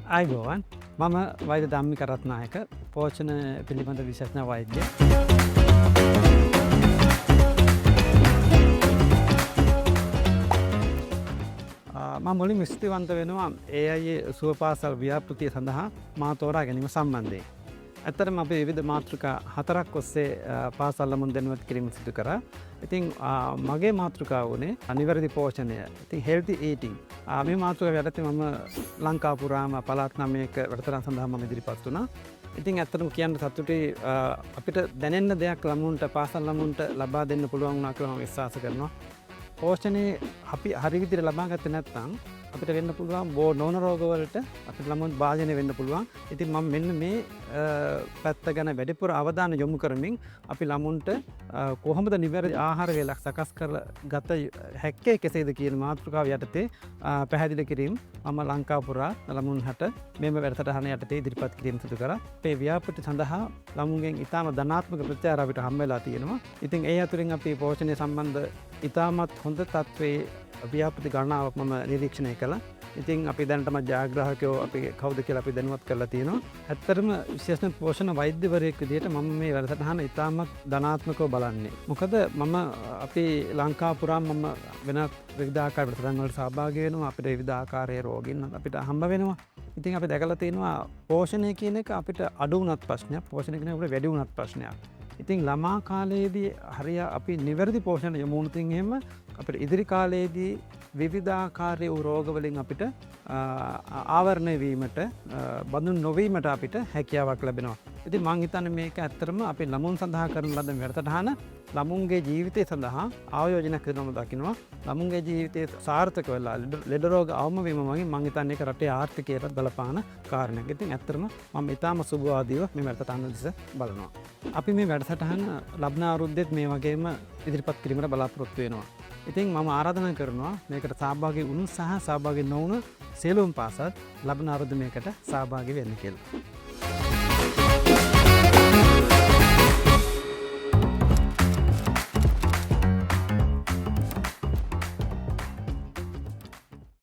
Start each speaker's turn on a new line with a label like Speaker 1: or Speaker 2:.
Speaker 1: අයිබෝවන් මම වෛද්‍ය ධම්මික රත්නායක පෝෂණ පිළිබඳ විශේෂඥ වෛද්‍ය. මම මුලින් විස්තෘතවන්ත වෙනවා ඒ අය සුවපාසල් ව්‍යාපෘතිය සඳහා මා තෝරා ගැනීම සම්බන්ධයෙන්. ඇත්තටම අපි විවිධ මාතෘකා 4ක් ඔස්සේ පාසල් ළමුන් දැනුවත් කිරීම සිදු කරා. ඉතින් මගේ මාතෘකාව වුණේ නිවැරදි පෝෂණය. ඉතින් healthy eating. මේ මාතෘකාව යටතේ මම ලංකාව පුරාම පළාත් 9ක වැඩසටහන් සඳහා මම ඉදිරිපත් වුණා. ඉතින් ඇත්තටම කියන්න සතුටුයි අපිට දැනෙන්න දෙයක් ළමුන්ට පාසල් ළමුන්ට ලබා දෙන්න පුළුවන් වුණා කියලා මම විශ්වාස කරනවා. පෝෂණය අපි හරි විදිහට ලබා ගත්තේ නැත්නම් අපිට වෙන්න පුළුවන් බෝ නොවන රෝගවලට අපිට ළමුන් භාජනය වෙන්න පුළුවන්. ඉතින් මම මෙන්න මේ පැත්ත ගැන වැඩිපුර අවධානය යොමු කරමින් අපි ළමුන්ට කොහොමද නිවැරදි ආහාර වේලක් සකස් කර ගත හැක්කේ කෙසේද කියන මාතෘකාව යටතේ පැහැදිලි කිරීම මම ලංකාව පුරා ළමුන්ට මෙම වැඩසටහන යටතේ ඉදිරිපත් කිරීම සිදු කරා. අපේ ව්‍යාපෘති සඳහා ළමුන්ගෙන් ඉතාම ධනාත්මක ප්‍රතිචාර අපිට හම්බ වෙලා තියෙනවා. ඉතින් ඒ අතුරින් අපි පෝෂණය සම්බන්ධ ඉතාමත් හොඳ තත්ත්වයේ ව්‍යාපෘති ගණනාවක් මම නිරීක්ෂණය කළා. ඉතින් අපි දැනටම ජාග්‍රාහකයෝ අපි කවුද කියලා අපි දැනුවත් කරලා තියෙනවා. ඇත්තටම විශේෂණ පෝෂණ වෛද්‍යවරයෙක් විදිහට මම මේ වැඩසටහන ඉතාමත් ධනාත්මකව බලන්නේ. මොකද මම අපි ලංකාව පුරා මම වෙනත් විවිධ ආකාර වැඩසටහන් වලට සහභාගී වෙනවා. අපිට විවිධ ආකාරයේ රෝගීන් අපිට හම්බ වෙනවා. ඉතින් අපි දැකලා තියෙනවා පෝෂණය කියන එක අපිට අඩු වුණත් ප්‍රශ්නයක්, පෝෂණය කියන එක අපිට වැඩි වුණත් ප්‍රශ්නයක්. ඉතින් ළමා කාලයේදී හරිය අපි නිවැරදි පෝෂණ යොමු වුණොත් එහෙම අපිට ඉදිරි කාලයේදී විවිධාකාරී වූ රෝගවලින් අපිට ආවරණය වීමට බඳුන් නොවීමට අපිට හැකියාවක් ලැබෙනවා. ඉතින් මම හිතන්නේ මේක ඇත්තටම අපි ළමුන් සඳහා කරන ලද වැඩසටහන ළමුන්ගේ ජීවිතය සඳහා ආයෝජනය කරනම දකිනවා. ළමුන්ගේ ජීවිතය සාර්ථක වෙලා ලෙඩ රෝග අවම වීම වගේ මම හිතන්නේ ඒක රටේ ආර්ථිකයට බලපාන කාරණයක්. ඉතින් ඇත්තටම මම ඊටාම සුබවාදීව මේ වැඩසටහන දිස බලනවා. අපි මේ වැඩසටහන ලබන අවුරුද්දෙත් මේ වගේම ඉදිරිපත් කිරීමට බලාපොරොත්තු වෙනවා. ඉතින් මම ආරාධනා කරනවා මේකට සහභාගී වුණු සහ සහභාගී නොවුණු සියලුම පාසල් ලබන අවුරුද්ද මේකට සහභාගී වෙන්න කියලා.